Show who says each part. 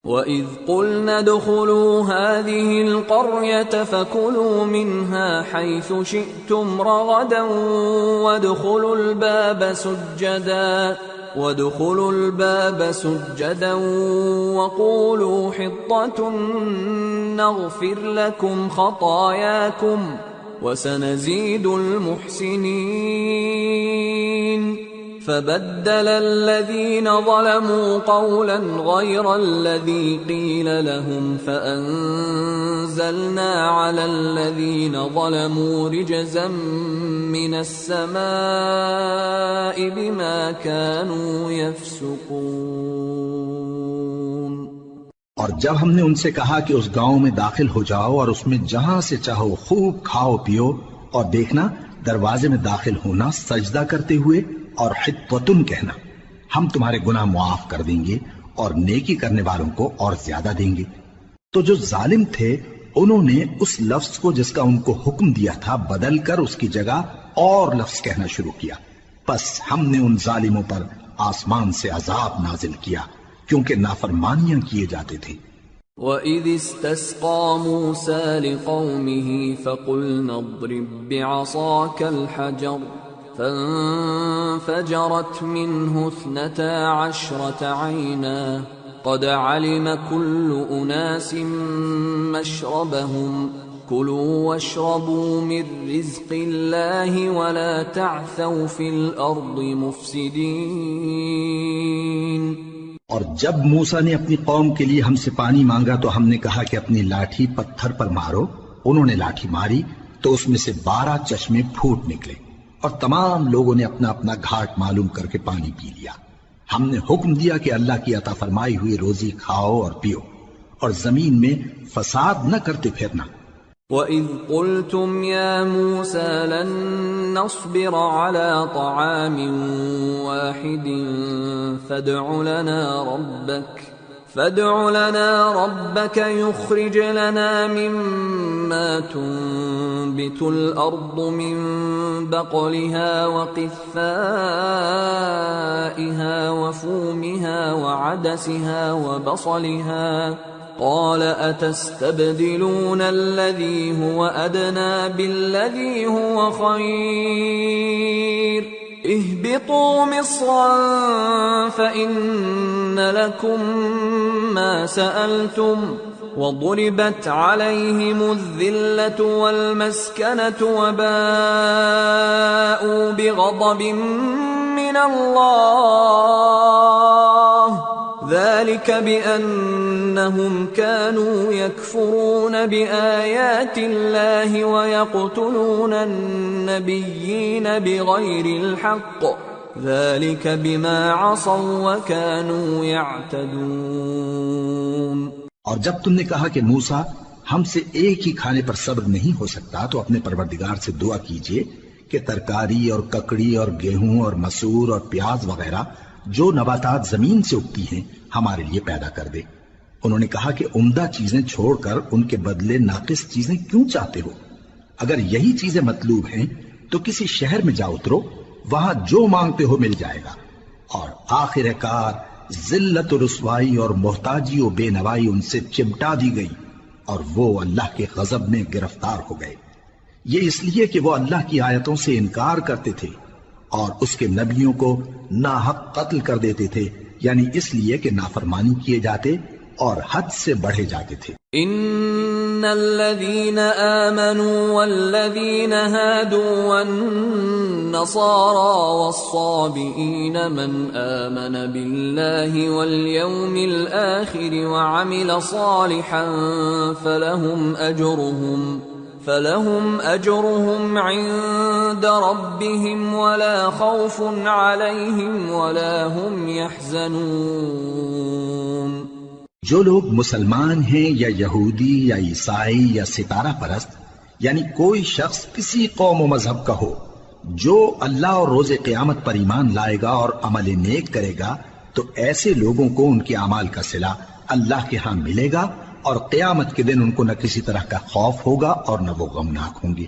Speaker 1: وَإِذْ قُلْنَا ادْخُلُوا هَٰذِهِ الْقَرْيَةَ فَكُلُوا مِنْهَا حَيْثُ شِئْتُمْ رَغَدًا وَادْخُلُوا الْبَابَ سُجَّدًا وَقُولُوا حِطَّةٌ نَّغْفِرْ لَكُمْ خَطَايَاكُمْ وَسَنَزِيدُ الْمُحْسِنِينَ فبدل الذين ظلموا قولا غير الذي قيل لهم فأنزلنا على الذين ظلموا رجزا من السماء بما كانوا يفسقون۔
Speaker 2: اور جب ہم نے ان سے کہا کہ اس گاؤں میں داخل ہو جاؤ اور اس میں جہاں سے چاہو خوب کھاؤ پیو، اور دیکھنا دروازے میں داخل ہونا سجدہ کرتے ہوئے اور حطوتن کہنا، ہم تمہارے گناہ معاف کر دیں گے اور نیکی کرنے والوں کو اور زیادہ دیں گے۔ تو جو ظالم تھے انہوں نے اس لفظ کو جس کا ان کو حکم دیا تھا بدل کر اس کی جگہ اور لفظ کہنا شروع کیا، پس ہم نے ان ظالموں پر آسمان سے عذاب نازل کیا کیونکہ نافرمانیاں کیے جاتے تھے۔
Speaker 1: وَإِذِ اسْتَسْقَىٰ مُوسَىٰ لِقَوْمِهِ فَقُلْنَا اضْرِب بِّعَصَاكَ الْحَجَرَ فانفجرت منه 12 عينا قد علم كل أناس مشربهم كلوا واشربوا من رزق الله ولا تعثوا في الأرض مفسدين۔
Speaker 2: اور جب موسیٰ نے اپنی قوم کے لیے ہم سے پانی مانگا تو ہم نے کہا کہ اپنی لاٹھی پتھر پر مارو، انہوں نے لاٹھی ماری تو اس میں سے 12 چشمے پھوٹ نکلے، اور تمام لوگوں نے اپنا اپنا گھاٹ معلوم کر کے پانی پی لیا۔ ہم نے حکم دیا کہ اللہ کی عطا فرمائی ہوئی روزی کھاؤ اور پیو، اور زمین میں فساد نہ کرتے پھرنا۔
Speaker 1: وَإِذْ قُلْتُمْ يَا مُوسَىٰ لَن نَّصْبِرَ عَلَىٰ طَعَامٍ وَاحِدٍ فادع لنا ربك يخرج لنا مما تنبت الأرض من بقلها وقثائها وفومها وعدسها وبصلها قال أتستبدلون الذي هو أدنى بالذي هو خير اهبطوا مصرا فإن لكم ما سألتم وضربت عليهم الذلة والمسكنة وباءوا بغضب من الله ذلك بأنهم كانوا يكفرون بآيات الله ويقتلون النبيين بغير الحق ذلك بما عصوا وكانوا يعتدون۔
Speaker 2: اور جب تم نے کہا کہ موسیٰ ہم سے ایک ہی کھانے پر صبر نہیں ہو سکتا تو اپنے پروردگار سے دعا کیجئے کہ ترکاری اور ککڑی اور گیہوں اور مسور اور پیاز وغیرہ جو نباتات زمین سے اگتی ہیں ہمارے لیے پیدا کر دے۔ انہوں نے کہا کہ عمدہ چیزیں چھوڑ کر ان کے بدلے ناقص چیزیں کیوں چاہتے ہو؟ اگر یہی چیزیں مطلوب ہیں تو کسی شہر میں جا اترو، وہاں جو مانگتے ہو مل جائے گا۔ اور آخر کار ذلت و رسوائی اور محتاجی و بے نوائی ان سے چمٹا دی گئی اور وہ اللہ کے غضب میں گرفتار ہو گئے، یہ اس لیے کہ وہ اللہ کی آیتوں سے انکار کرتے تھے اور اس کے نبیوں کو ناحق قتل کر دیتے تھے، یعنی اس لیے کہ نافرمانی کیے جاتے اور حد سے بڑھے جاتے تھے۔
Speaker 1: ان الذين آمنوا والذين هادوا والنصارى والصابئين من آمن بالله واليوم الآخر وعمل صالحا فلهم أجرهم عند ربهم ولا خوف عليهم ولا هم يحزنون۔
Speaker 2: جو لوگ مسلمان ہیں یا یہودی یا عیسائی یا ستارہ پرست، یعنی کوئی شخص کسی قوم و مذہب کا ہو، جو اللہ اور روز قیامت پر ایمان لائے گا اور عمل نیک کرے گا تو ایسے لوگوں کو ان کے اعمال کا صلہ اللہ کے ہاں ملے گا، اور قیامت کے دن ان کو نہ کسی طرح کا خوف ہوگا اور نہ وہ غمناک ہوں گے۔